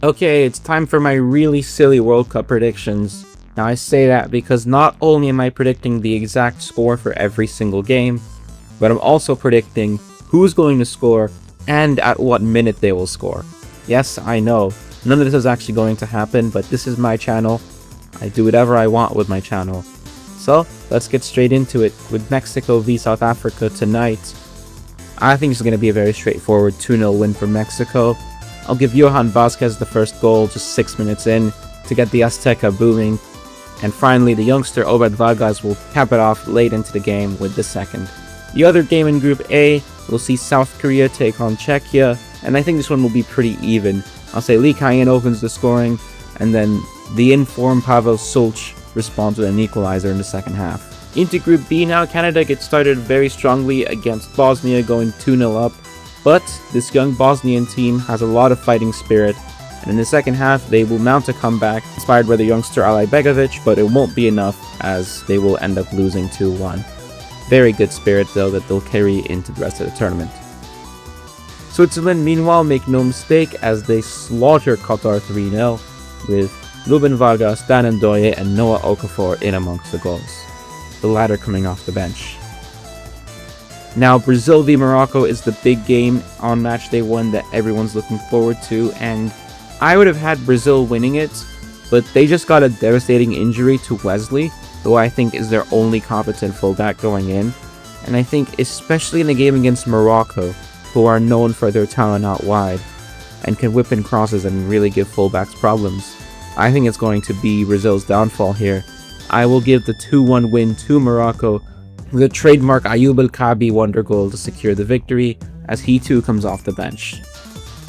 Okay, it's time for my really silly World Cup predictions. Now I say that because not only am I predicting the exact score for every single game, but I'm also predicting who's going to score and at what minute they will score. Yes, I know, none of this is actually going to happen, but this is my channel. I do whatever I want with my channel. So, let's get straight into it with Mexico v South Africa tonight. I think it's going to be a very straightforward 2-0 win for Mexico. I'll give Johan Vazquez the first goal just 6 minutes in to get the Azteca booming. And finally, the youngster Obed Vargas will cap it off late into the game with the second. The other game in Group A, we'll see South Korea take on Czechia, and I think this one will be pretty even. I'll say Lee Kayin opens the scoring, and then the informed Pavel Sulch responds with an equalizer in the second half. Into Group B now, Canada gets started very strongly against Bosnia, going 2-0 up. But this young Bosnian team has a lot of fighting spirit, and in the second half they will mount a comeback inspired by the youngster Ali Begovic, but it won't be enough as they will end up losing 2-1. Very good spirit though that they'll carry into the rest of the tournament. Switzerland meanwhile make no mistake as they slaughter Qatar 3-0 with Ruben Vargas, Dan Ndoye and Noah Okafor in amongst the goals, the latter coming off the bench. Now, Brazil v Morocco is the big game on matchday 1 that everyone's looking forward to, and I would have had Brazil winning it, but they just got a devastating injury to Wesley, who I think is their only competent fullback going in, and I think especially in the game against Morocco, who are known for their talent out wide, and can whip in crosses and really give fullbacks problems, I think it's going to be Brazil's downfall here. I will give the 2-1 win to Morocco, with a trademark Ayoub El-Kabi wonder goal to secure the victory, as he too comes off the bench.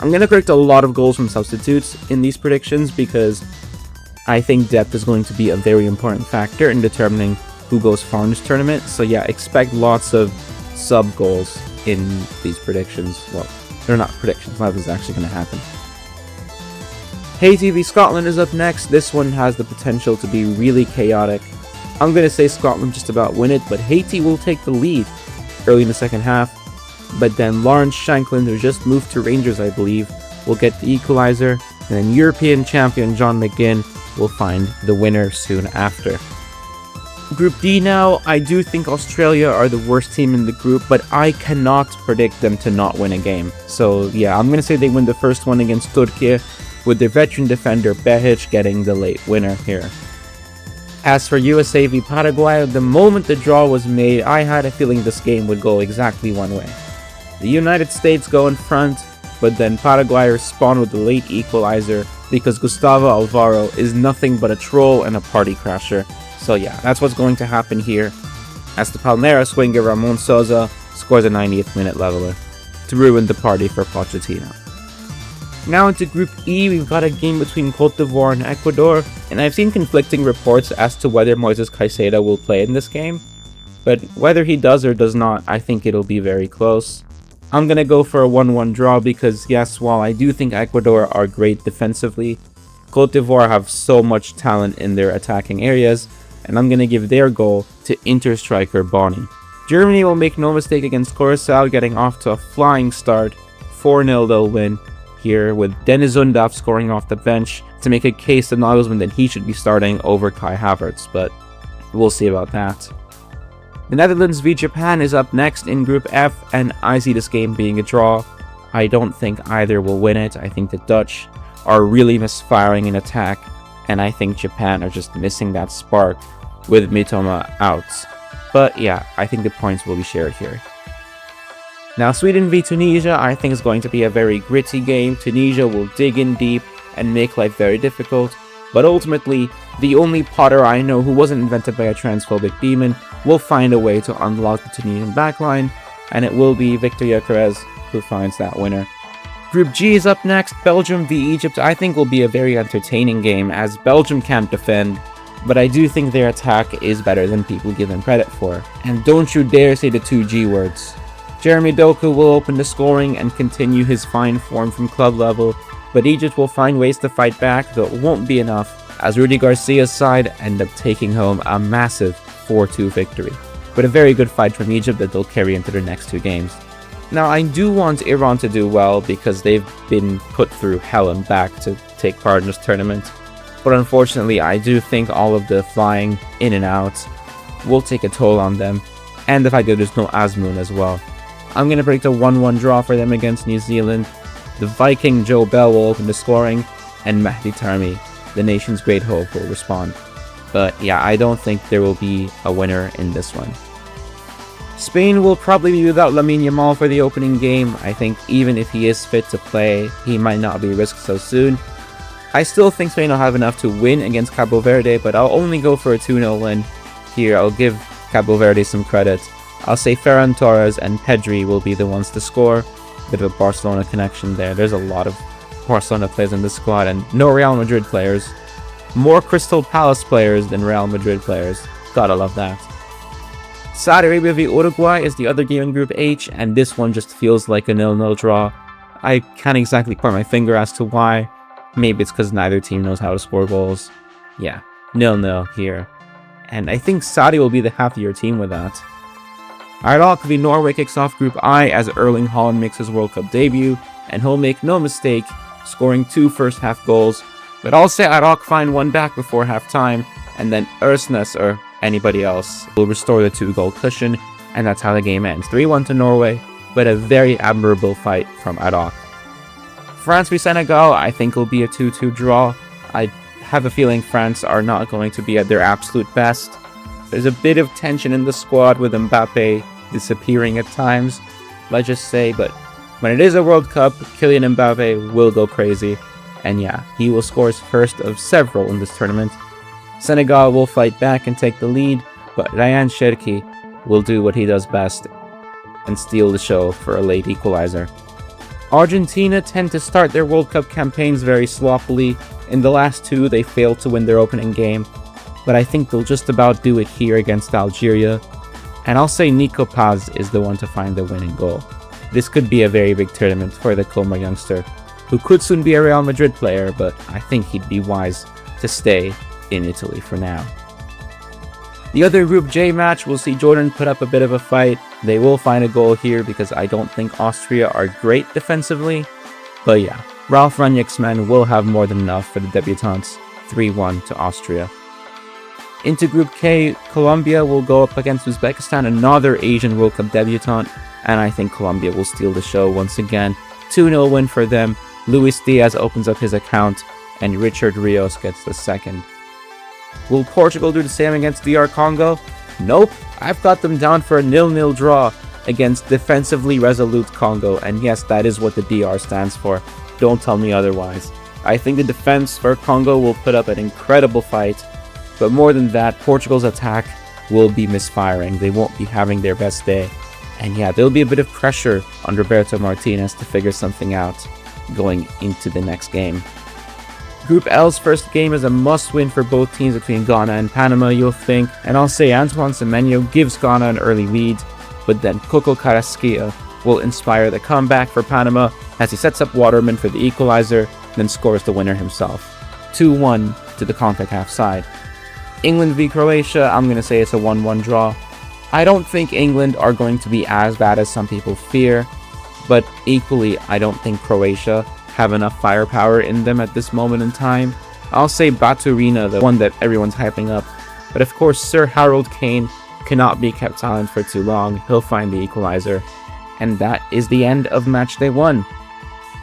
I'm going to predict a lot of goals from substitutes in these predictions because I think depth is going to be a very important factor in determining who goes far in this tournament, so yeah, expect lots of sub goals in these predictions. Well, they're not predictions, nothing's actually going to happen. Haiti v Scotland is up next. This one has the potential to be really chaotic. I'm going to say Scotland just about win it, but Haiti will take the lead early in the second half. But then Lawrence Shankland, who just moved to Rangers, I believe, will get the equalizer. And then European champion John McGinn will find the winner soon after. Group D now, I do think Australia are the worst team in the group, but I cannot predict them to not win a game. So yeah, I'm going to say they win the first one against Turkey, with their veteran defender Behic getting the late winner here. As for USA v Paraguay, the moment the draw was made, I had a feeling this game would go exactly one way. The United States go in front, but then Paraguay respond with the late equalizer because Gustavo Alvaro is nothing but a troll and a party crasher. So yeah, that's what's going to happen here, as the Palmeiras winger Ramon Sousa scores a 90th minute leveler to ruin the party for Pochettino. Now into Group E, we've got a game between Cote d'Ivoire and Ecuador, and I've seen conflicting reports as to whether Moises Caicedo will play in this game, but whether he does or does not, I think it'll be very close. I'm going to go for a 1-1 draw because yes, while I do think Ecuador are great defensively, Cote d'Ivoire have so much talent in their attacking areas, and I'm going to give their goal to Inter striker Boni. Germany will make no mistake against Curaçao, getting off to a flying start. 4-0 they'll win here, with Dennis Undav scoring off the bench to make a case to Nagelsmann that he should be starting over Kai Havertz, but we'll see about that. The Netherlands v Japan is up next in Group F, and I see this game being a draw. I don't think either will win it. I think the Dutch are really misfiring in attack, and I think Japan are just missing that spark with Mitoma out. But yeah, I think the points will be shared here. Now, Sweden v Tunisia, I think is going to be a very gritty game. Tunisia will dig in deep and make life very difficult, but ultimately, the only Potter I know who wasn't invented by a transphobic demon will find a way to unlock the Tunisian backline, and it will be Victor Gyökeres who finds that winner. Group G is up next. Belgium v Egypt I think will be a very entertaining game, as Belgium can't defend, but I do think their attack is better than people give them credit for. And don't you dare say the two G words. Jeremy Doku will open the scoring and continue his fine form from club level, but Egypt will find ways to fight back, though it won't be enough, as Rudy Garcia's side end up taking home a massive 4-2 victory, but a very good fight from Egypt that they'll carry into their next two games. Now, I do want Iran to do well because they've been put through hell and back to take part in this tournament. But unfortunately, I do think all of the flying in and out will take a toll on them. And the fact that there's no Azmoun as well. I'm going to predict a 1-1 draw for them against New Zealand. The Viking Joe Bell will open the scoring, and Mahdi Tarmi, the nation's great hope, will respond. But yeah, I don't think there will be a winner in this one. Spain will probably be without Lamine Yamal for the opening game. I think even if he is fit to play, he might not be risked so soon. I still think Spain will have enough to win against Cabo Verde, but I'll only go for a 2-0 win. Here, I'll give Cabo Verde some credit. I'll say Ferran Torres and Pedri will be the ones to score. Bit of a Barcelona connection there. There's a lot of Barcelona players in the squad and no Real Madrid players. More Crystal Palace players than Real Madrid players. Gotta love that. Saudi Arabia v Uruguay is the other game in Group H, and this one just feels like a 0-0 draw. I can't exactly point my finger as to why. Maybe it's because neither team knows how to score goals. Yeah, 0-0 here. And I think Saudi will be the happier team with that. Iraq v Norway kicks off Group I as Erling Haaland makes his World Cup debut, and he'll make no mistake, scoring 2 first-half goals. But I'll say Iraq find one back before half-time, and then Ersnes or anybody else will restore the 2-goal cushion, and that's how the game ends. 3-1 to Norway, but a very admirable fight from Iraq. France v Senegal, I think will be a 2-2 draw. I have a feeling France are not going to be at their absolute best. There's a bit of tension in the squad with Mbappe disappearing at times, let's just say, but when it is a World Cup, Kylian Mbappe will go crazy, and yeah, he will score his first of several in this tournament. Senegal will fight back and take the lead, but Ryan Cherki will do what he does best and steal the show for a late equalizer. Argentina tend to start their World Cup campaigns very sloppily. In the last 2, they failed to win their opening game, but I think they'll just about do it here against Algeria, and I'll say Nico Paz is the one to find the winning goal. This could be a very big tournament for the Como youngster, who could soon be a Real Madrid player, but I think he'd be wise to stay in Italy for now. The other Group J match will see Jordan put up a bit of a fight. They will find a goal here because I don't think Austria are great defensively, but yeah, Ralf Rangnick's men will have more than enough for the debutants. 3-1 to Austria. Into Group K, Colombia will go up against Uzbekistan, another Asian World Cup debutant, and I think Colombia will steal the show once again. 2-0 win for them. Luis Diaz opens up his account, and Richard Rios gets the second. Will Portugal do the same against DR Congo? Nope, I've got them down for a 0-0 draw against defensively resolute Congo, and yes, that is what the DR stands for. Don't tell me otherwise. I think the defense for Congo will put up an incredible fight, but more than that, Portugal's attack will be misfiring. They won't be having their best day. And yeah, there'll be a bit of pressure on Roberto Martinez to figure something out going into the next game. Group L's first game is a must-win for both teams between Ghana and Panama, you'll think, and I'll say Antoine Semenyo gives Ghana an early lead, but then Coco Carrasquilla will inspire the comeback for Panama as he sets up Waterman for the equalizer, then scores the winner himself. 2-1 to the CONCACAF side. England v Croatia, I'm going to say it's a 1-1 draw. I don't think England are going to be as bad as some people fear, but equally, I don't think Croatia have enough firepower in them at this moment in time. I'll say Baturina, the one that everyone's hyping up, but of course Sir Harold Kane cannot be kept silent for too long. He'll find the equalizer. And that is the end of Matchday 1.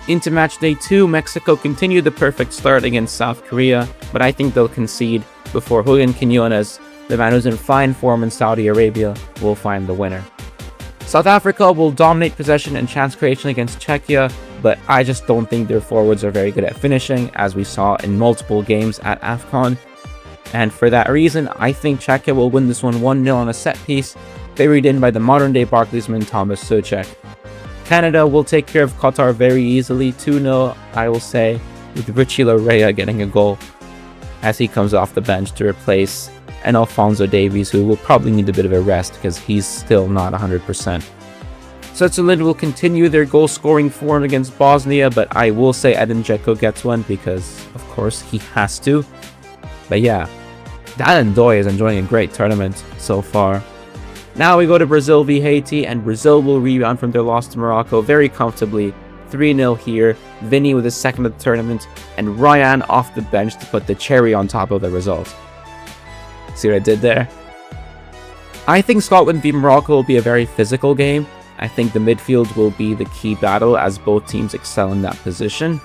Into Matchday 2, Mexico continue the perfect start against South Korea, but I think they'll concede before Julian Quinones, the man who's in fine form in Saudi Arabia, will find the winner. South Africa will dominate possession and chance creation against Czechia, but I just don't think their forwards are very good at finishing, as we saw in multiple games at AFCON. And for that reason, I think Czechia will win this one 1-0 on a set piece, favored in by the modern-day Barclaysman Thomas Souček. Canada will take care of Qatar very easily, 2-0, I will say, with Richie Larea getting a goal as he comes off the bench to replace an Alphonso Davies, who will probably need a bit of a rest because he's still not 100%. Switzerland will continue their goal-scoring form against Bosnia, but I will say Edin Dzeko gets one because, of course, he has to. But yeah, Dan Ndoye is enjoying a great tournament so far. Now we go to Brazil v Haiti, and Brazil will rebound from their loss to Morocco very comfortably. 3-0 here, Vinny with his second of the tournament, and Ryan off the bench to put the cherry on top of the result. See what I did there? I think Scotland v Morocco will be a very physical game. I think the midfield will be the key battle as both teams excel in that position.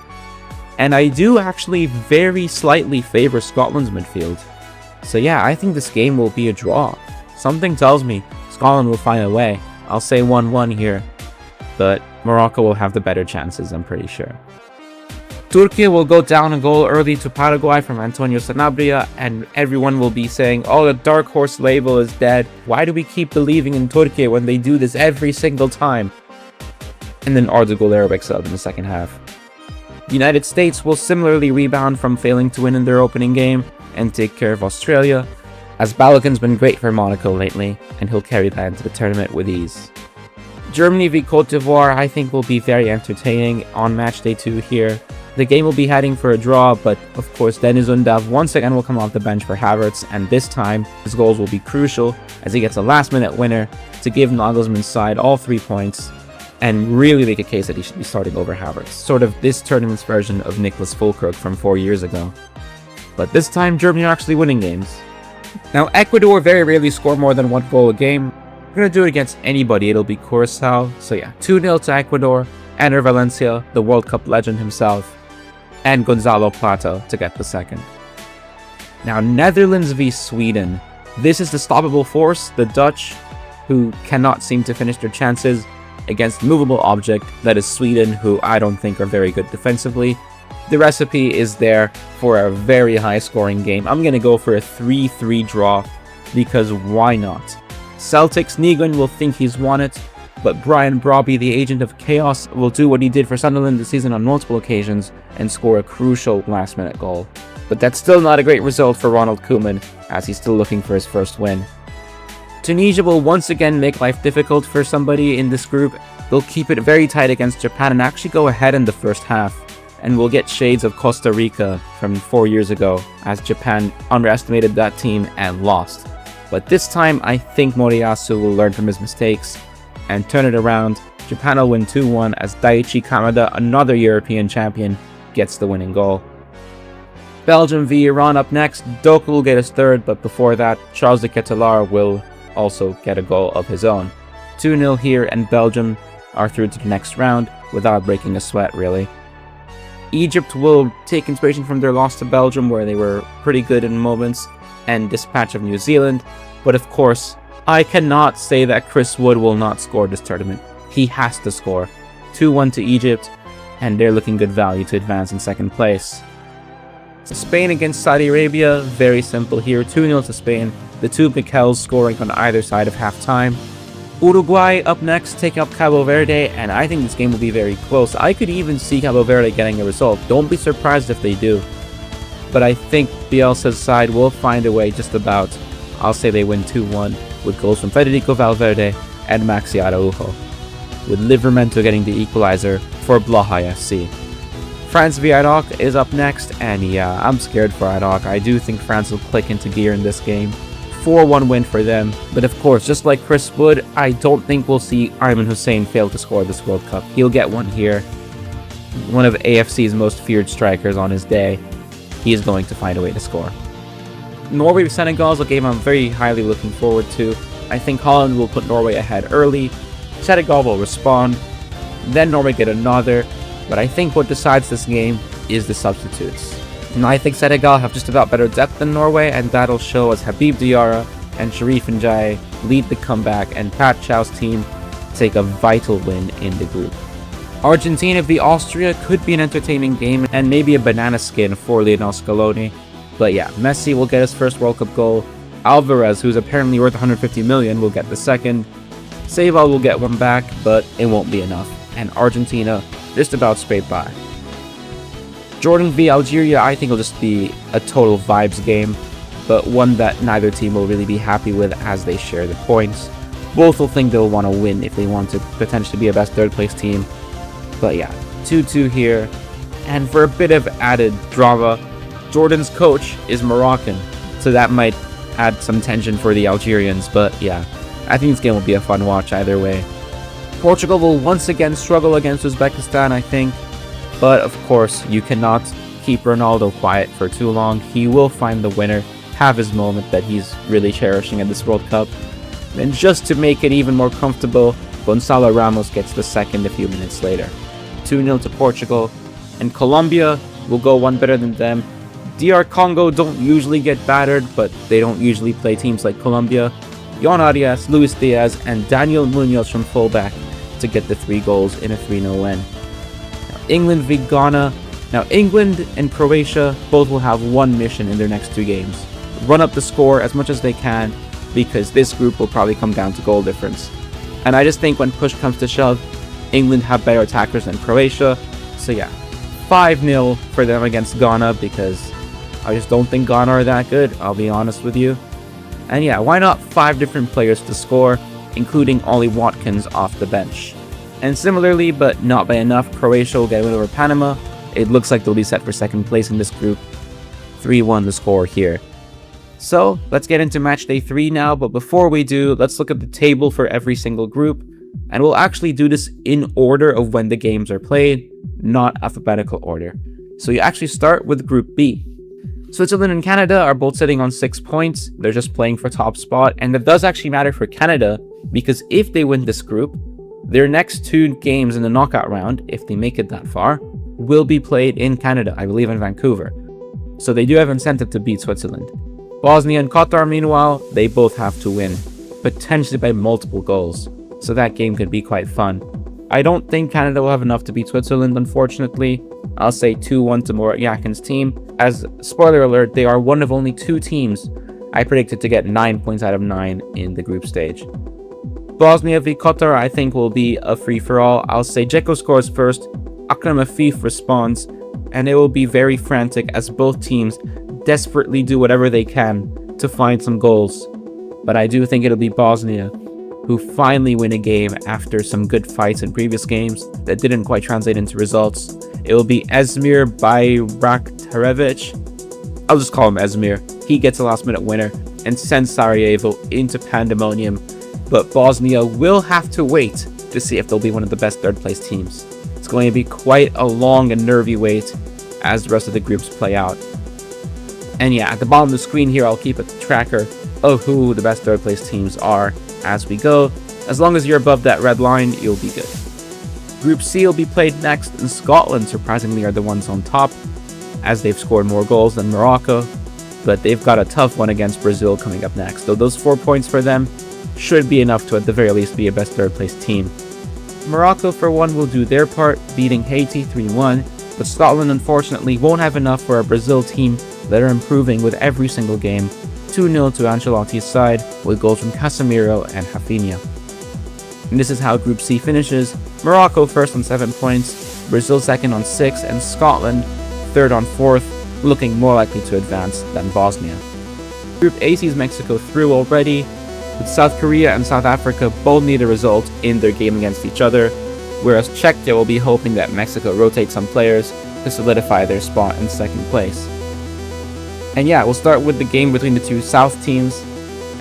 And I do actually very slightly favor Scotland's midfield. So yeah, I think this game will be a draw. Something tells me Scotland will find a way. I'll say 1-1 here, but Morocco will have the better chances, I'm pretty sure. Turkey will go down a goal early to Paraguay from Antonio Sanabria, and everyone will be saying, oh, the dark horse label is dead. Why do we keep believing in Turkey when they do this every single time? And then Arda Güler excelled in the second half. The United States will similarly rebound from failing to win in their opening game and take care of Australia, as Balogun's been great for Monaco lately, and he'll carry that into the tournament with ease. Germany v Cote d'Ivoire I think will be very entertaining on match day 2 here. The game will be heading for a draw, but of course Deniz Undav once again will come off the bench for Havertz, and this time his goals will be crucial as he gets a last-minute winner to give Nagelsmann's side all 3 points and really make a case that he should be starting over Havertz. Sort of this tournament's version of Nicholas Fulkrug from 4 years ago. But this time Germany are actually winning games. Now Ecuador very rarely score more than 1 goal a game. We're going to do it against anybody, it'll be Curacao. So yeah, 2-0 to Ecuador, Enner Valencia, the World Cup legend himself, and Gonzalo Plata to get the second. Now Netherlands v Sweden. This is the stoppable force, the Dutch, who cannot seem to finish their chances against movable object that is Sweden, who I don't think are very good defensively. The recipe is there for a very high scoring game. I'm going to go for a 3-3 draw because why not? Celtic's Negan will think he's won it, but Brian Brobby, the agent of chaos, will do what he did for Sunderland this season on multiple occasions and score a crucial last-minute goal. But that's still not a great result for Ronald Koeman, as he's still looking for his first win. Tunisia will once again make life difficult for somebody in this group. They'll keep it very tight against Japan and actually go ahead in the first half, and we'll get shades of Costa Rica from 4 years ago, as Japan underestimated that team and lost. But this time, I think Moriyasu will learn from his mistakes and turn it around. Japan will win 2-1 as Daichi Kamada, another European champion, gets the winning goal. Belgium v Iran up next. Doku will get his third, but before that, Charles de Ketelaere will also get a goal of his own. 2-0 here, and Belgium are through to the next round without breaking a sweat, really. Egypt will take inspiration from their loss to Belgium, where they were pretty good in moments, and dispatch of New Zealand, but of course, I cannot say that Chris Wood will not score this tournament. He has to score. 2-1 to Egypt, and they're looking good value to advance in second place. Spain against Saudi Arabia, very simple here, 2-0 to Spain, the two Mikels scoring on either side of half-time. Uruguay up next, taking up Cabo Verde, and I think this game will be very close. I could even see Cabo Verde getting a result. Don't be surprised if they do. But I think Bielsa's side will find a way just about. I'll say they win 2-1 with goals from Federico Valverde and Maxi Araujo, with Livramento getting the equalizer for Blaha FC. France v Iraq is up next, and yeah, I'm scared for Iraq. I do think France will click into gear in this game. 4-1 win for them, but of course, just like Chris Wood, I don't think we'll see Ayman Hussein fail to score this World Cup. He'll get one here. One of AFC's most feared strikers on his day. He is going to find a way to score. Norway v Senegal is a game I'm very highly looking forward to. I think Holland will put Norway ahead early. Senegal will respond. Then Norway get another. But I think what decides this game is the substitutes. And I think Senegal have just about better depth than Norway, and that'll show as Habib Diarra and Sharif Ndiaye lead the comeback and Pat Chow's team take a vital win in the group. Argentina v Austria could be an entertaining game and maybe a banana skin for Lionel Scaloni. But yeah, Messi will get his first World Cup goal. Alvarez, who's apparently worth 150 million, will get the second. Seival will get one back, but it won't be enough. And Argentina just about scraped by. Jordan v Algeria, I think will just be a total vibes game, but one that neither team will really be happy with as they share the points. Both will think they'll want to win if they want to potentially be a best third place team. But yeah, 2-2 here. And for a bit of added drama, Jordan's coach is Moroccan, so that might add some tension for the Algerians, but yeah. I think this game will be a fun watch either way. Portugal will once again struggle against Uzbekistan, I think. But of course, you cannot keep Ronaldo quiet for too long. He will find the winner, have his moment that he's really cherishing at this World Cup. And just to make it even more comfortable, Gonzalo Ramos gets the second a few minutes later. 2-0 to Portugal. And Colombia will go one better than them. DR Congo don't usually get battered, but they don't usually play teams like Colombia. Yon Arias, Luis Diaz, and Daniel Munoz from fullback to get the 3 goals in a 3-0 win. Now, England v Ghana. Now, England and Croatia both will have one mission in their next 2 games. Run up the score as much as they can, because this group will probably come down to goal difference. And I just think when push comes to shove, England have better attackers than Croatia. So yeah, 5-0 for them against Ghana, because I just don't think Ghana are that good, I'll be honest with you. And yeah, why not 5 different players to score, including Ollie Watkins off the bench. And similarly, but not by enough, Croatia will get a win over Panama. It looks like they'll be set for second place in this group. 3-1 the score here. So, let's get into match day 3 now, but before we do, let's look at the table for every single group. And we'll actually do this in order of when the games are played, not alphabetical order. So you actually start with Group B. Switzerland and Canada are both sitting on 6 points. They're just playing for top spot, and that does actually matter for Canada, because if they win this group, their next 2 games in the knockout round, if they make it that far, will be played in Canada, I believe in Vancouver. So they do have incentive to beat Switzerland. Bosnia and Qatar, meanwhile, they both have to win, potentially by multiple goals, so that game could be quite fun. I don't think Canada will have enough to beat Switzerland, unfortunately. I'll say 2-1 to Murat Yakin's team, as, spoiler alert, they are one of only 2 teams I predicted to get 9 points out of 9 in the group stage. Bosnia v Qatar, I think, will be a free-for-all. I'll say Dzeko scores first, Akram Afif responds, and it will be very frantic as both teams desperately do whatever they can to find some goals. But I do think it'll be Bosnia who finally win a game after some good fights in previous games that didn't quite translate into results. It will be Esmir Bayraktarevic. I'll just call him Esmir. He gets a last minute winner and sends Sarajevo into pandemonium. But Bosnia will have to wait to see if they'll be one of the best third place teams. It's going to be quite a long and nervy wait as the rest of the groups play out. And yeah, at the bottom of the screen here, I'll keep a tracker of who the best third place teams are as we go. As long as you're above that red line, you'll be good. Group C will be played next, and Scotland surprisingly are the ones on top, as they've scored more goals than Morocco, but they've got a tough one against Brazil coming up next, though those 4 points for them should be enough to at the very least be a best third place team. Morocco for one will do their part, beating Haiti 3-1, but Scotland unfortunately won't have enough for a Brazil team that are improving with every single game. 2-0 to Ancelotti's side, with goals from Casemiro and Rafinha. And this is how Group C finishes. Morocco first on 7 points, Brazil second on 6, and Scotland third on 4th, looking more likely to advance than Bosnia. Group A sees Mexico through already, with South Korea and South Africa both need a result in their game against each other, whereas Czechia will be hoping that Mexico rotates some players to solidify their spot in second place. And yeah, we'll start with the game between the 2 South teams,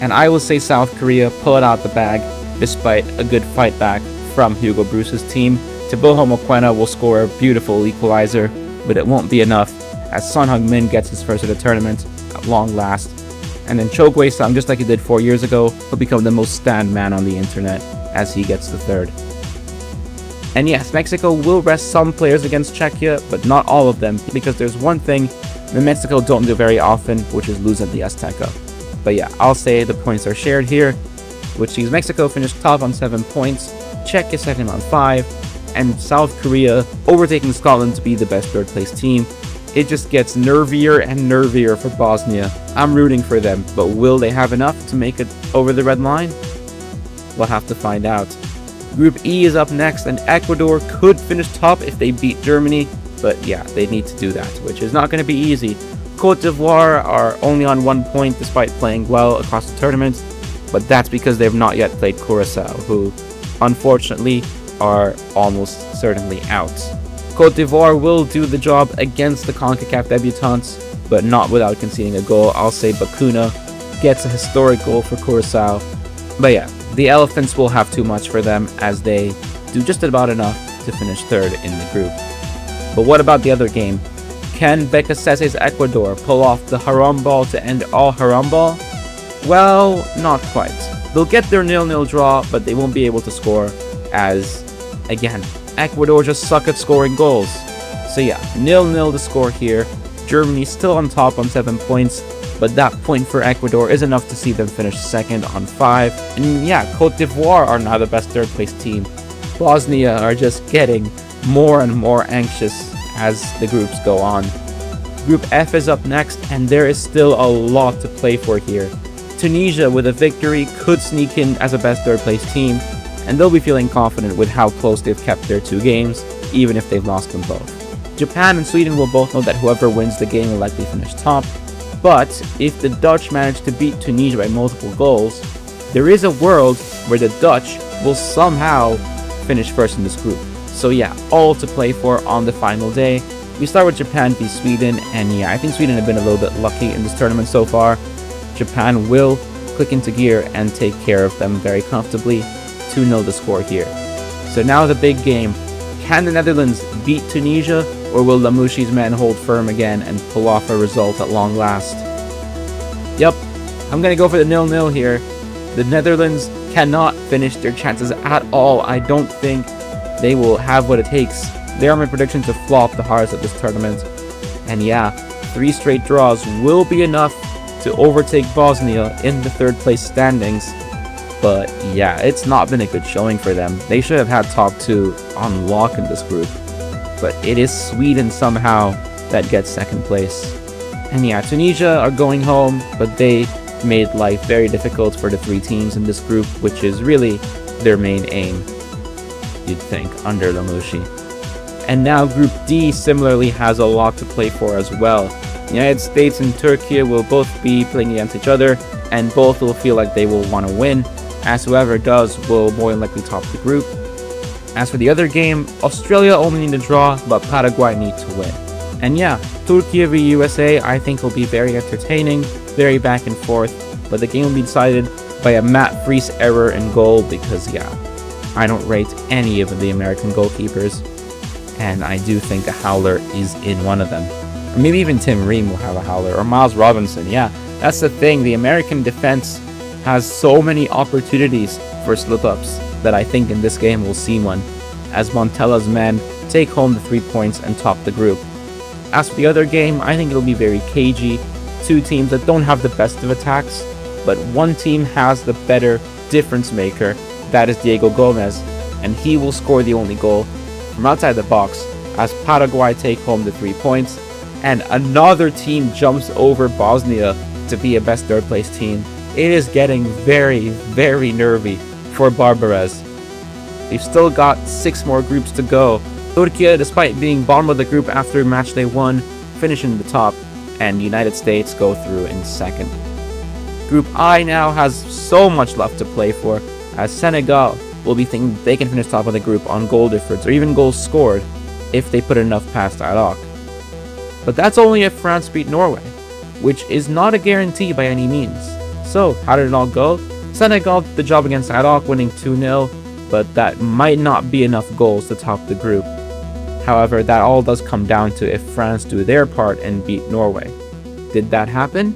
and I will say South Korea pull it out the bag despite a good fight back from Hugo Bruce's team. Teboho Mokoena will score a beautiful equalizer, but it won't be enough as Son Heung-min gets his first of the tournament at long last. And then Cho Guesang, just like he did 4 years ago, will become the most stand man on the internet as he gets the third. And yes, Mexico will rest some players against Czechia, but not all of them, because there's one thing that Mexico don't do very often, which is lose at the Azteca. But yeah, I'll say the points are shared here, which sees Mexico finish top on 7 points, Czechia second on 5, and South Korea overtaking Scotland to be the best third place team. It just gets nervier and nervier for Bosnia. I'm rooting for them, but will they have enough to make it over the red line? We'll have to find out. Group E is up next, and Ecuador could finish top if they beat Germany, but yeah, they need to do that, which is not going to be easy. Cote d'Ivoire are only on 1 point despite playing well across the tournament, but that's because they have not yet played Curacao, who unfortunately are almost certainly out. Cote d'Ivoire will do the job against the CONCACAF debutants, but not without conceding a goal. I'll say Bakuna gets a historic goal for Curacao. But yeah, The Elephants will have too much for them as they do just about enough to finish third in the group. But what about the other game? Can Bekasese's Ecuador pull off the haram ball to end all haram ball? Well, not quite. They'll get their 0-0 draw, but they won't be able to score as, again, Ecuador just suck at scoring goals. So yeah, 0-0 to score here. Germany still on top on 7 points, but that point for Ecuador is enough to see them finish second on 5. And yeah, Cote d'Ivoire are now the best third place team. Bosnia are just getting more and more anxious as the groups go on. Group F is up next, and there is still a lot to play for here. Tunisia with a victory could sneak in as a best third place team, and they'll be feeling confident with how close they've kept their 2 games, even if they've lost them both. Japan and Sweden will both know that whoever wins the game will likely finish top, but if the Dutch manage to beat Tunisia by multiple goals, there is a world where the Dutch will somehow finish first in this group. So yeah, all to play for on the final day. We start with Japan v Sweden, and yeah, I think Sweden have been a little bit lucky in this tournament so far. Japan will click into gear and take care of them very comfortably. 2-0 to score here. So now the big game. Can the Netherlands beat Tunisia, or will Lamoushi's men hold firm again and pull off a result at long last? Yep, I'm gonna go for the 0-0 here. The Netherlands cannot finish their chances at all. I don't think they will have what it takes. They are my prediction to flop the hardest at this tournament. And yeah, 3 straight draws will be enough to overtake Bosnia in the 3rd place standings. But yeah, it's not been a good showing for them. They should have had top 2 on lock in this group. But it is Sweden somehow that gets 2nd place. And yeah, Tunisia are going home, but they made life very difficult for the 3 teams in this group, which is really their main aim, you'd think, under Lamouchi. And now Group D similarly has a lot to play for as well. The United States and Turkey will both be playing against each other, and both will feel like they will want to win, as whoever does will more than likely top the group. As for the other game, Australia only need to draw, but Paraguay need to win. And yeah, Turkey v USA I think will be very entertaining, very back and forth, but the game will be decided by a Matt Freese error in goal because yeah, I don't rate any of the American goalkeepers, and I do think a howler is in one of them. Or maybe even Tim Ream will have a howler, or Miles Robinson. Yeah, that's the thing, the American defense has so many opportunities for slip-ups that I think in this game we'll see one, as Montella's men take home the 3 points and top the group. As for the other game, I think it'll be very cagey. 2 teams that don't have the best of attacks, but one team has the better difference maker, that is Diego Gomez, and he will score the only goal from outside the box as Paraguay take home the 3 points, and another team jumps over Bosnia to be a best 3rd place team. It is getting very, very nervy for Barbarez. They've still got 6 more groups to go. Turkey, despite being bottom of the group after match day 1, finish in the top, and the United States go through in 2nd. Group I now has so much left to play for, as Senegal will be thinking they can finish top of the group on goal difference or even goals scored if they put enough past Iraq. But that's only if France beat Norway, which is not a guarantee by any means. So, how did it all go? Senegal did the job against Iraq, winning 2-0, but that might not be enough goals to top the group. However, that all does come down to if France do their part and beat Norway. Did that happen?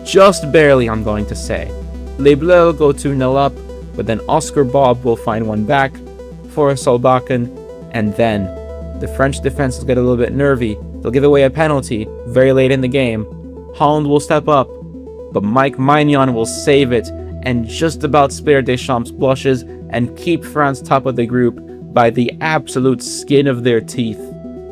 Just barely, I'm going to say. Les Bleus go 2-0 up, but then Oscar Bob will find one back for Solbakken, and then the French defense will get a little bit nervy. They'll give away a penalty very late in the game. Holland will step up, but Mike Maignan will save it and just about spare Deschamps' blushes and keep France top of the group by the absolute skin of their teeth.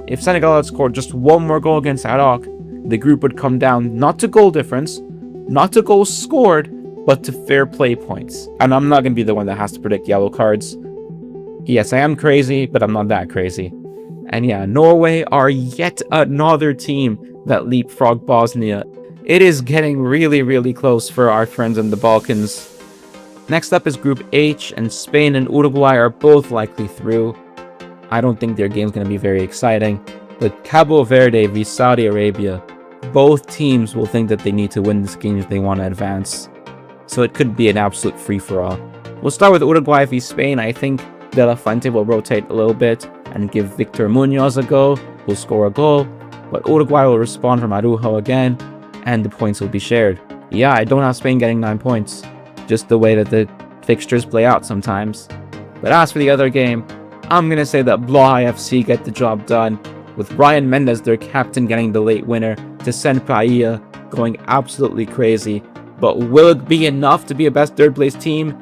If Senegal had scored just one more goal against Iraq, the group would come down not to goal difference, not to goals scored, but to fair play points. And I'm not going to be the one that has to predict yellow cards. Yes, I am crazy, but I'm not that crazy. And yeah, Norway are yet another team that leapfrog Bosnia. It is getting really, really close for our friends in the Balkans. Next up is Group H, and Spain and Uruguay are both likely through. I don't think their game's going to be very exciting, but Cabo Verde v Saudi Arabia, both teams will think that they need to win this game if they want to advance. so it could be an absolute free-for-all. We'll start with Uruguay v Spain. I think De La Fuente will rotate a little bit and give Victor Munoz a go, who'll score a goal, but Uruguay will respond from Araujo again, and the points will be shared. Yeah, I don't have Spain getting 9 points, just the way that the fixtures play out sometimes. But as for the other game, I'm going to say that Blois FC get the job done, with Ryan Mendes, their captain, getting the late winner to send Paella going absolutely crazy. But will it be enough to be a best third place team?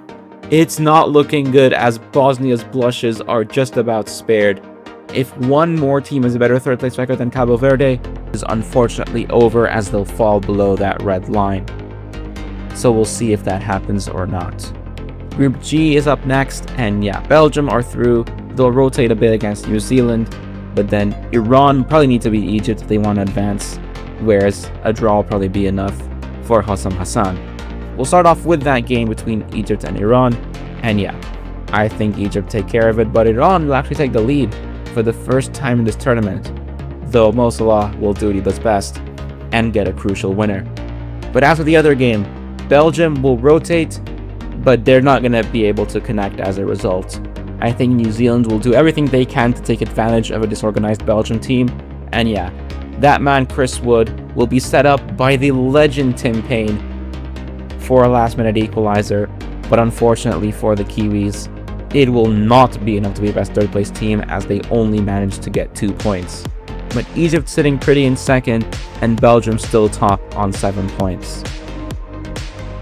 It's not looking good, as Bosnia's blushes are just about spared. If one more team has a better third place record than Cabo Verde, it is unfortunately over, as they'll fall below that red line. So we'll see if that happens or not. Group G is up next, and yeah, Belgium are through. They'll rotate a bit against New Zealand, but then Iran probably need to beat Egypt if they want to advance, whereas a draw will probably be enough for Hassam Hassan. We'll start off with that game between Egypt and Iran, and yeah, I think Egypt take care of it, but Iran will actually take the lead for the first time in this tournament, though Mo Salah will do what he does best and get a crucial winner. But as for the other game, Belgium will rotate, but they're not going to be able to connect as a result. I think New Zealand will do everything they can to take advantage of a disorganized Belgian team, and yeah, that man Chris Wood will be set up by the legend Tim Payne for a last-minute equalizer, but unfortunately for the Kiwis, it will not be enough to be a best third-place team, as they only managed to get 2 points. But Egypt sitting pretty in second, and Belgium still top on 7 points.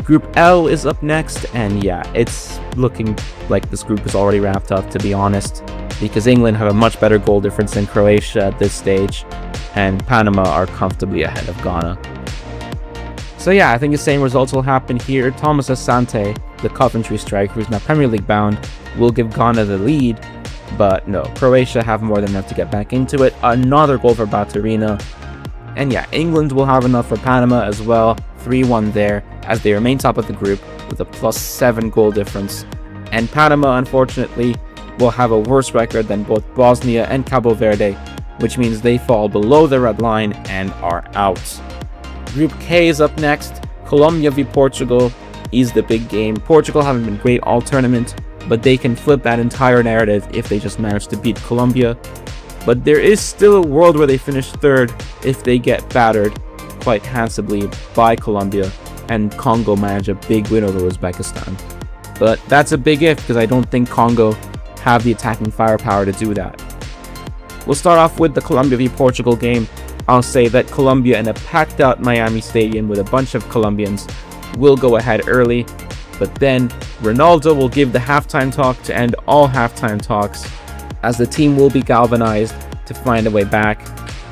Group L is up next, and yeah, it's looking like this group is already wrapped up, to be honest, because England have a much better goal difference than Croatia at this stage, and Panama are comfortably ahead of Ghana. So yeah, I think the same results will happen here. Thomas Asante, the Coventry striker, who's now Premier League bound, will give Ghana the lead, but no, Croatia have more than enough to get back into it. Another goal for Baturina, and yeah, England will have enough for Panama as well. 3-1 there, as they remain top of the group with a +7 goal difference. And Panama, unfortunately, will have a worse record than both Bosnia and Cabo Verde, which means they fall below the red line and are out. Group K is up next. Colombia v Portugal is the big game. Portugal haven't been great all tournament, but they can flip that entire narrative if they just manage to beat Colombia. But there is still a world where they finish third if they get battered quite handsomely by Colombia and Congo manage a big win over Uzbekistan. But that's a big if, because I don't think Congo have the attacking firepower to do that. We'll start off with the Colombia v Portugal game. I'll say that Colombia, in a packed out Miami stadium with a bunch of Colombians, will go ahead early, but then Ronaldo will give the halftime talk to end all halftime talks, as the team will be galvanized to find a way back,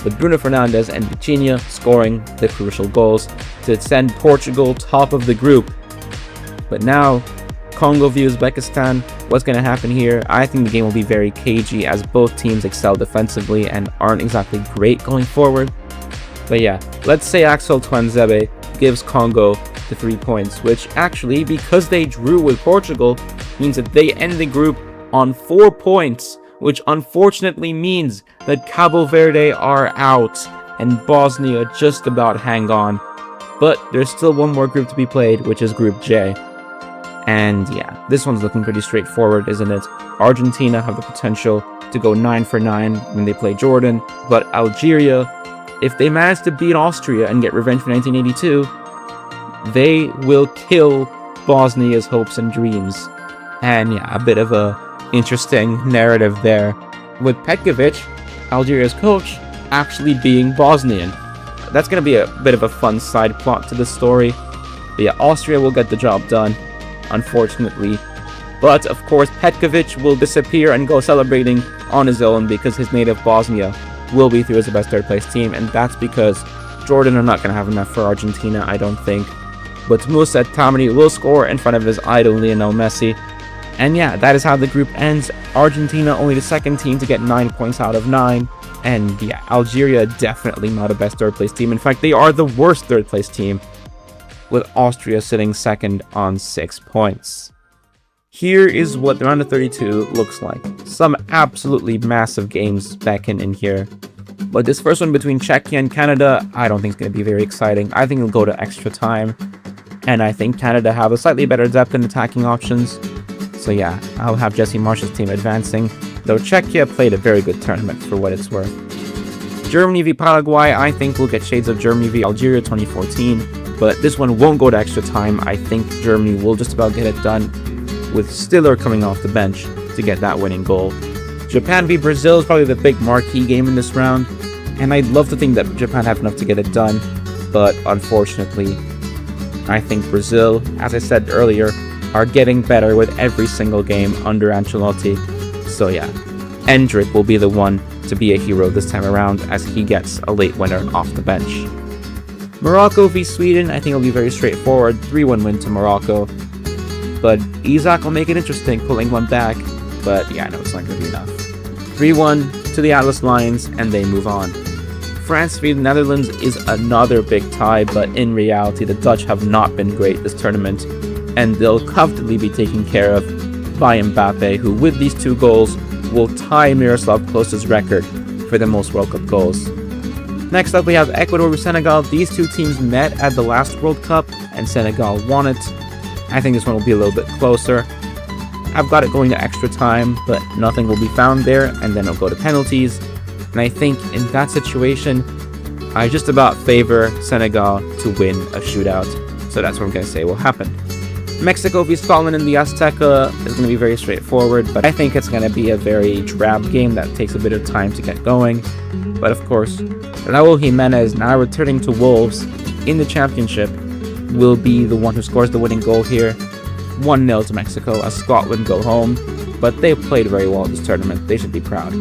with Bruno Fernandes and Vitinha scoring the crucial goals to send Portugal top of the group. But now, Congo v Uzbekistan, what's going to happen here? I think the game will be very cagey, as both teams excel defensively and aren't exactly great going forward. But yeah, let's say Axel Tuanzebe gives Congo the 3 points, which actually, because they drew with Portugal, means that they end the group on 4 points, which unfortunately means that Cabo Verde are out and Bosnia just about hang on. But there's still one more group to be played, which is Group J. And yeah, this one's looking pretty straightforward, isn't it? Argentina have the potential to go 9 for 9 when they play Jordan, but Algeria, if they manage to beat Austria and get revenge for 1982, they will kill Bosnia's hopes and dreams. And yeah, a bit of a interesting narrative there, with Petkovic, Algeria's coach, actually being Bosnian. That's going to be a bit of a fun side plot to the story. But yeah, Austria will get the job done, unfortunately. But of course, Petkovic will disappear and go celebrating on his own, because his native Bosnia will be through as the best third place team, and that's because Jordan are not going to have enough for Argentina, I don't think. But Moussa Tamri will score in front of his idol Lionel Messi. And yeah, that is how the group ends. Argentina only the second team to get 9 points out of 9. And yeah, Algeria definitely not a best third place team. In fact, they are the worst third place team, with Austria sitting second on 6 points. Here is what the round of 32 looks like. Some absolutely massive games back in here. But this first one between Czechia and Canada, I don't think it's going to be very exciting. I think it'll go to extra time. And I think Canada have a slightly better depth in attacking options. So yeah, I'll have Jesse Marshall's team advancing, though Czechia played a very good tournament for what it's worth. Germany v Paraguay, I think we'll get shades of Germany v Algeria 2014, but this one won't go to extra time. I think Germany will just about get it done, with Stiller coming off the bench to get that winning goal. Japan v Brazil is probably the big marquee game in this round, and I'd love to think that Japan have enough to get it done, but unfortunately, I think Brazil, as I said earlier, are getting better with every single game under Ancelotti. So yeah, Endrick will be the one to be a hero this time around as he gets a late winner off the bench. Morocco v Sweden, I think it'll be very straightforward, 3-1 win to Morocco. But Isak will make it interesting, pulling one back, but yeah, I know it's not going to be enough. 3-1 to the Atlas Lions, and they move on. France v the Netherlands is another big tie, but in reality, the Dutch have not been great this tournament, and they'll comfortably be taken care of by Mbappe, who with these 2 goals will tie Miroslav Klose's record for the most World Cup goals. Next up, we have Ecuador v Senegal. These 2 teams met at the last World Cup, and Senegal won it. I think this one will be a little bit closer. I've got it going to extra time, but nothing will be found there, and then it'll go to penalties. And I think in that situation, I just about favor Senegal to win a shootout. So that's what I'm going to say will happen. Mexico v Scotland in the Azteca is going to be very straightforward, but I think it's going to be a very drab game that takes a bit of time to get going. But of course, Raul Jimenez, now returning to Wolves in the championship, will be the one who scores the winning goal here. 1-0 to Mexico as Scotland go home, but they played very well in this tournament. They should be proud.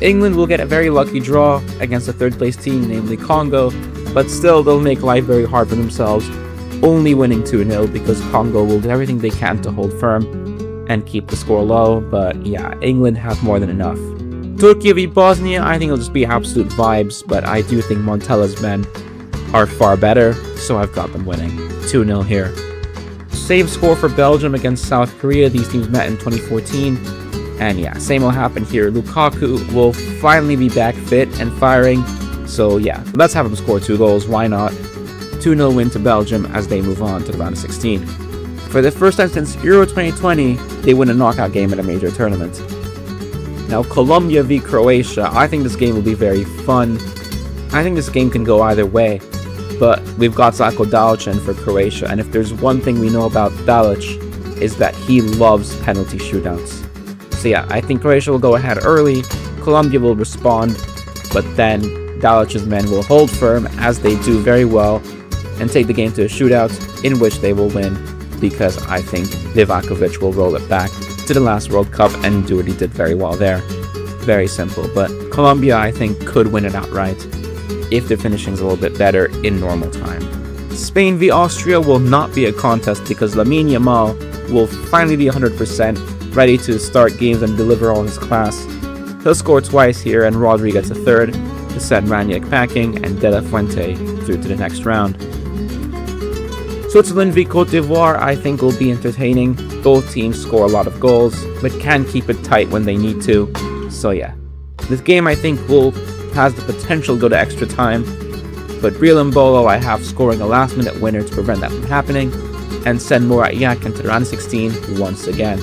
England will get a very lucky draw against a third-place team, namely Congo, but still they'll make life very hard for themselves, only winning 2-0 because Congo will do everything they can to hold firm and keep the score low, but yeah, England have more than enough. Turkey v Bosnia, I think it'll just be absolute vibes, but I do think Montella's men are far better, so I've got them winning. 2-0 here. Save score for Belgium against South Korea. These teams met in 2014. And yeah, same will happen here. Lukaku will finally be back fit and firing. So yeah, let's have him score 2 goals. Why not? 2-0 win to Belgium as they move on to the round of 16. For the first time since Euro 2020, they win a knockout game at a major tournament. Now, Colombia v Croatia. I think this game will be very fun. I think this game can go either way. But we've got Zlatko Dalic in for Croatia, and if there's one thing we know about Dalic, is that he loves penalty shootouts. So yeah, I think Croatia will go ahead early, Colombia will respond, but then Dalic's men will hold firm, as they do very well, and take the game to a shootout, in which they will win, because I think Livakovic will roll it back to the last World Cup and do what he did very well there. Very simple, but Colombia, I think, could win it outright, if their finishing is a little bit better in normal time. Spain v Austria will not be a contest because Lamine Yamal will finally be 100%, ready to start games and deliver all his class. He'll score twice here, and Rodri gets a third to send Ranić packing and De La Fuente through to the next round. Switzerland v Cote d'Ivoire I think will be entertaining. Both teams score a lot of goals, but can keep it tight when they need to. So yeah, this game I think has the potential to go to extra time, but Real Mbolo I have scoring a last-minute winner to prevent that from happening, and send Murat Yakin to the round of 16 once again.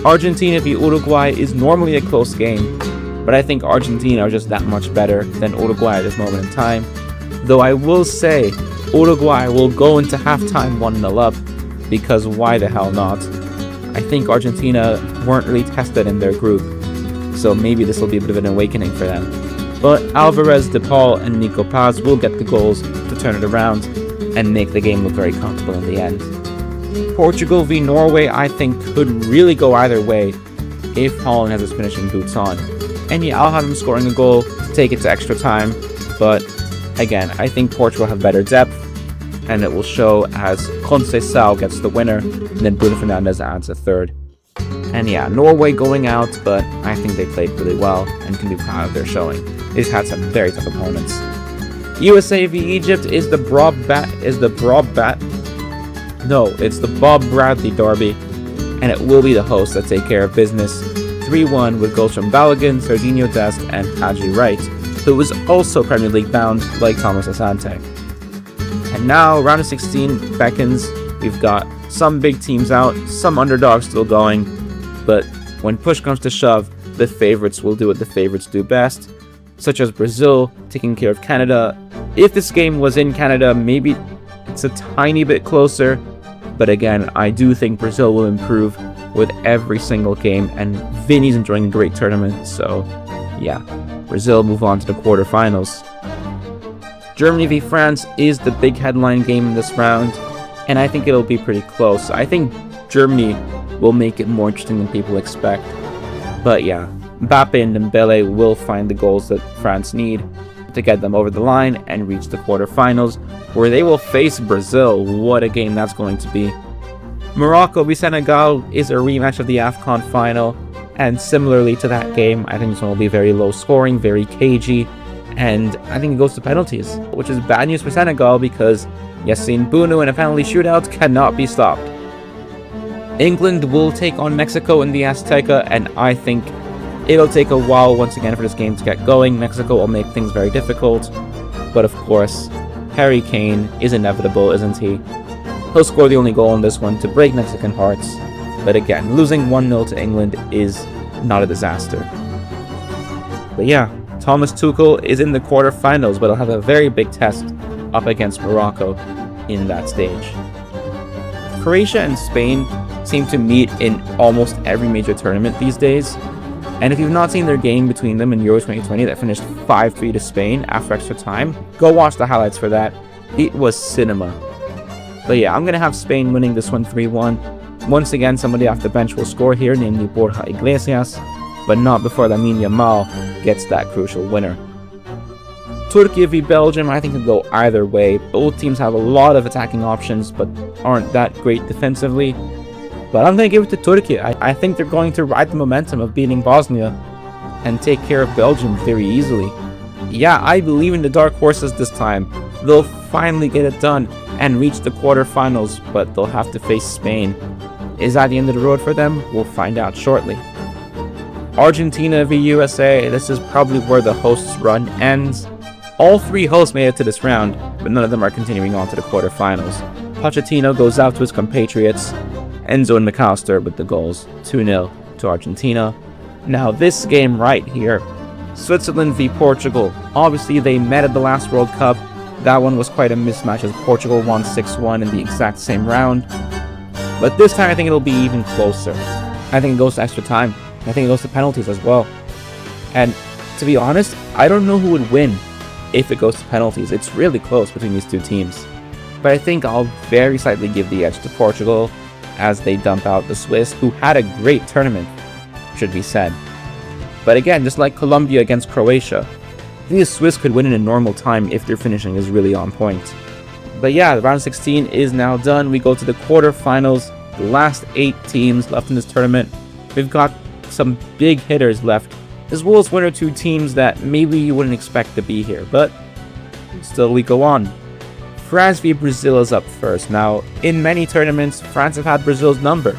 Argentina v Uruguay is normally a close game, but I think Argentina are just that much better than Uruguay at this moment in time, though I will say Uruguay will go into halftime 1-0 up, because why the hell not? I think Argentina weren't really tested in their group, so maybe this will be a bit of an awakening for them. But Alvarez, De Paul, and Nico Paz will get the goals to turn it around and make the game look very comfortable in the end. Portugal v Norway I think could really go either way if Holland has his finishing boots on. And yeah, I'll have him scoring a goal to take it to extra time, but again, I think Portugal have better depth, and it will show as Conceição gets the winner, and then Bruno Fernandes adds a third. And yeah, Norway going out, but I think they played really well and can be proud of their showing. They just had some very tough opponents. USA v Egypt is the Bob Bradley derby, and it will be the hosts that take care of business. 3-1 with goals from Balogun, Serginho Dest, and Haji Wright, who was also Premier League bound like Thomas Asante. And Now, round of 16 beckons. We've got some big teams out, some underdogs still going, but when push comes to shove, the favorites will do what the favorites do best, such as Brazil taking care of Canada. If this game was in Canada, maybe it's a tiny bit closer, but again, I do think Brazil will improve with every single game, and Vinny's enjoying a great tournament, so yeah, Brazil move on to the quarterfinals. Germany v France is the big headline game in this round, and I think it'll be pretty close. I think Germany will make it more interesting than people expect. But yeah, Mbappe and Dembele will find the goals that France need to get them over the line and reach the quarterfinals, where they will face Brazil. What a game that's going to be. Morocco v Senegal is a rematch of the AFCON final, and similarly to that game, I think this one will be very low scoring, very cagey, and I think it goes to penalties, which is bad news for Senegal because Yassine Bounou in a penalty shootout cannot be stopped. England will take on Mexico in the Azteca, and I think it'll take a while once again for this game to get going. Mexico will make things very difficult, but of course, Harry Kane is inevitable, isn't he? He'll score the only goal in this one to break Mexican hearts, but again, losing 1-0 to England is not a disaster. But yeah, Thomas Tuchel is in the quarterfinals, but he'll have a very big test up against Morocco in that stage. Croatia and Spain seem to meet in almost every major tournament these days, and if you've not seen their game between them in Euro 2020 that finished 5-3 to Spain after extra time, go watch the highlights for that. It was cinema. But yeah, I'm going to have Spain winning this one 3-1. Once again, somebody off the bench will score here, namely Borja Iglesias, but not before Lamine Yamal gets that crucial winner. Turkey v Belgium, I think, could go either way. Both teams have a lot of attacking options, but aren't that great defensively. But I'm going to give it to Turkey. I think they're going to ride the momentum of beating Bosnia and take care of Belgium very easily. Yeah, I believe in the dark horses this time. They'll finally get it done and reach the quarterfinals, but they'll have to face Spain. Is that the end of the road for them? We'll find out shortly. Argentina v USA, this is probably where the hosts' run ends. All three hosts made it to this round, but none of them are continuing on to the quarterfinals. Pochettino goes out to his compatriots, Enzo and McAllister with the goals, 2-0 to Argentina. Now this game right here, Switzerland v Portugal. Obviously they met at the last World Cup. That one was quite a mismatch as Portugal won 6-1 in the exact same round. But this time I think it'll be even closer. I think it goes to extra time. I think it goes to penalties as well. And to be honest, I don't know who would win if it goes to penalties. It's really close between these two teams. But I think I'll very slightly give the edge to Portugal as they dump out the Swiss, who had a great tournament, should be said. But again, just like Colombia against Croatia, I think the Swiss could win in a normal time if their finishing is really on point. But yeah, the round of 16 is now done. We go to the quarterfinals, the last 8 teams left in this tournament. We've got some big hitters left, as well as 1 or 2 teams that maybe you wouldn't expect to be here, but still we go on. France v Brazil is up first. Now, in many tournaments, France have had Brazil's number.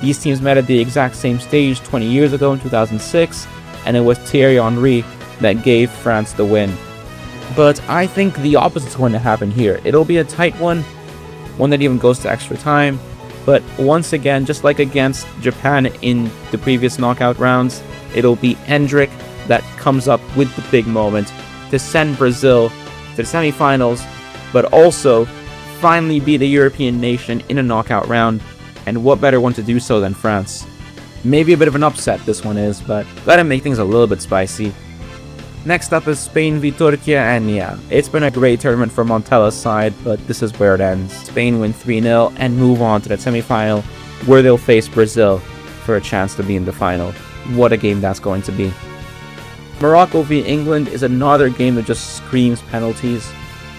These teams met at the exact same stage 20 years ago in 2006, and it was Thierry Henry that gave France the win. But I think the opposite is going to happen here. It'll be a tight one that even goes to extra time. But once again, just like against Japan in the previous knockout rounds, it'll be Endrick that comes up with the big moment to send Brazil to the semifinals, but also finally beat a European nation in a knockout round. And what better one to do so than France? Maybe a bit of an upset this one is, but gotta make things a little bit spicy. Next up is Spain v Turkey, and yeah, it's been a great tournament for Montella's side, but this is where it ends. Spain win 3-0 and move on to the semi-final, where they'll face Brazil for a chance to be in the final. What a game that's going to be. Morocco v England is another game that just screams penalties,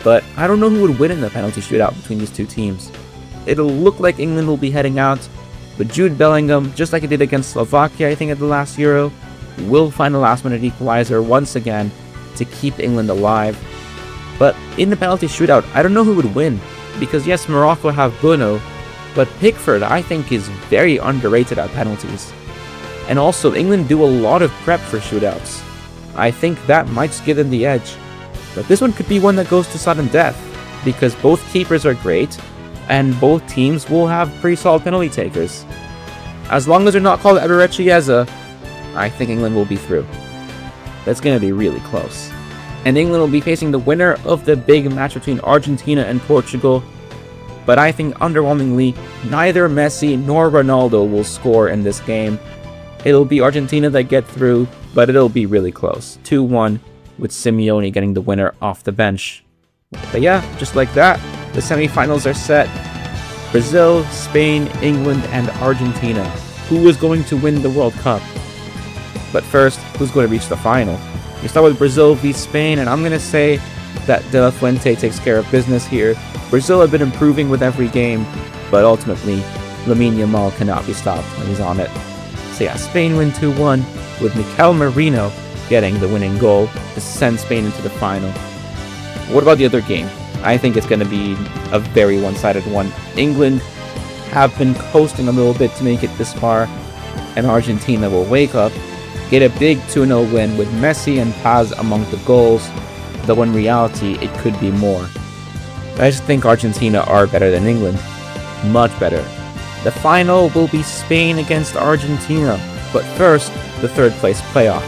but I don't know who would win in the penalty shootout between these two teams. It'll look like England will be heading out, but Jude Bellingham, just like he did against Slovakia I think at the last Euro, will find a last-minute equalizer once again to keep England alive. But in the penalty shootout, I don't know who would win, because yes, Morocco have Bruno, but Pickford I think is very underrated at penalties. And also, England do a lot of prep for shootouts. I think that might just give them the edge. But this one could be one that goes to sudden death. because both keepers are great, and both teams will have pretty solid penalty takers. As long as they're not called Eberechiesa, I think England will be through. That's going to be really close. And England will be facing the winner of the big match between Argentina and Portugal. But I think underwhelmingly, neither Messi nor Ronaldo will score in this game. It'll be Argentina that get through, but it'll be really close. 2-1 with Simeone getting the winner off the bench. But yeah, just like that, the semifinals are set. Brazil, Spain, England, and Argentina. Who is going to win the World Cup? But first, who's going to reach the final? We start with Brazil v Spain, and I'm going to say that De La Fuente takes care of business here. Brazil have been improving with every game, but ultimately, Lamine Yamal cannot be stopped when he's on it. So yeah, Spain win 2-1, with Mikel Merino getting the winning goal to send Spain into the final. What about the other game? I think it's going to be a very one-sided one. England have been coasting a little bit to make it this far, and Argentina will wake up, get a big 2-0 win with Messi and Paz among the goals, though in reality it could be more. I just think Argentina are better than England. Much better. The final will be Spain against Argentina, but first, the third place playoff.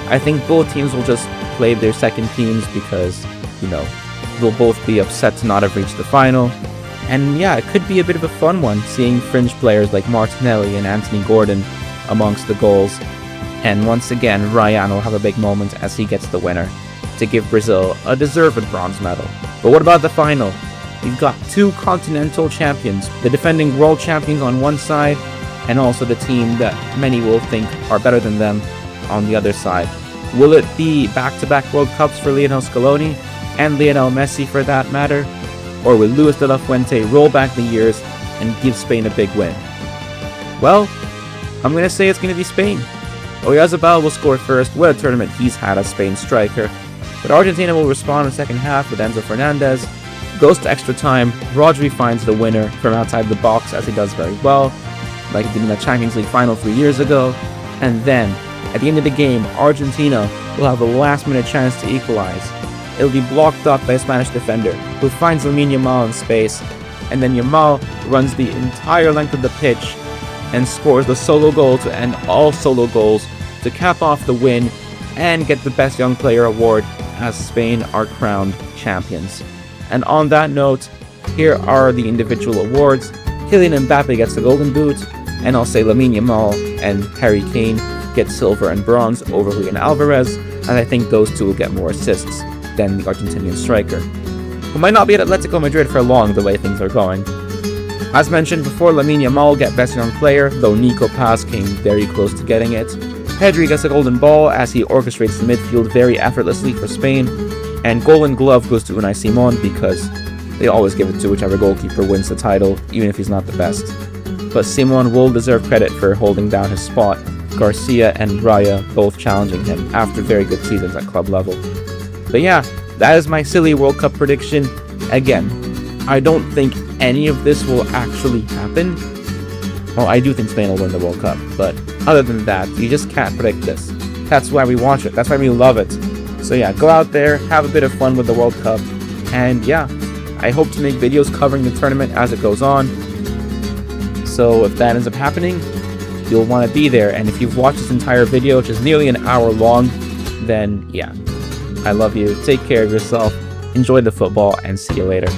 I think both teams will just play their second teams because, they'll both be upset to not have reached the final. And yeah, it could be a bit of a fun one, seeing fringe players like Martinelli and Anthony Gordon amongst the goals. And once again, Ryan will have a big moment as he gets the winner to give Brazil a deserved bronze medal. But what about the final? We've got two continental champions, the defending world champions on one side, and also the team that many will think are better than them on the other side. Will it be back-to-back World Cups for Lionel Scaloni, and Lionel Messi for that matter? Or will Luis de la Fuente roll back the years and give Spain a big win? Well, I'm going to say it's going to be Spain. Oyarzabal will score first. What a tournament he's had as Spain's striker. But Argentina will respond in the second half with Enzo Fernandez. Goes to extra time. Rodri finds the winner from outside the box, as he does very well, like he did in the Champions League final 3 years ago. And then, at the end of the game, Argentina will have a last-minute chance to equalize. It'll be blocked up by a Spanish defender, who finds Lamine Yamal in space, and then Yamal runs the entire length of the pitch and scores the solo goal to end all solo goals to cap off the win and get the Best Young Player award as Spain are crowned champions. And on that note, here are the individual awards. Kylian Mbappe gets the Golden Boot, and I'll say Lamine Yamal and Harry Kane get silver and bronze over Julian Alvarez, and I think those two will get more assists than the Argentinian striker, who might not be at Atletico Madrid for long the way things are going. As mentioned before, Lamine Yamal will get Best Young Player, though Nico Paz came very close to getting it. Pedri gets a golden ball as he orchestrates the midfield very effortlessly for Spain, and Golden Glove goes to Unai Simon because they always give it to whichever goalkeeper wins the title, even if he's not the best. But Simon will deserve credit for holding down his spot, Garcia and Raya both challenging him after very good seasons at club level. But yeah, that is my silly World Cup prediction. Again, I don't think any of this will actually happen. Well, I do think Spain will win the World Cup, but other than that, you just can't predict this. That's why we watch it. That's why we love it. So yeah, go out there, have a bit of fun with the World Cup, and yeah, I hope to make videos covering the tournament as it goes on. So if that ends up happening, you'll want to be there, and if you've watched this entire video, which is nearly an hour long, then yeah, I love you. Take care of yourself, enjoy the football, and see you later.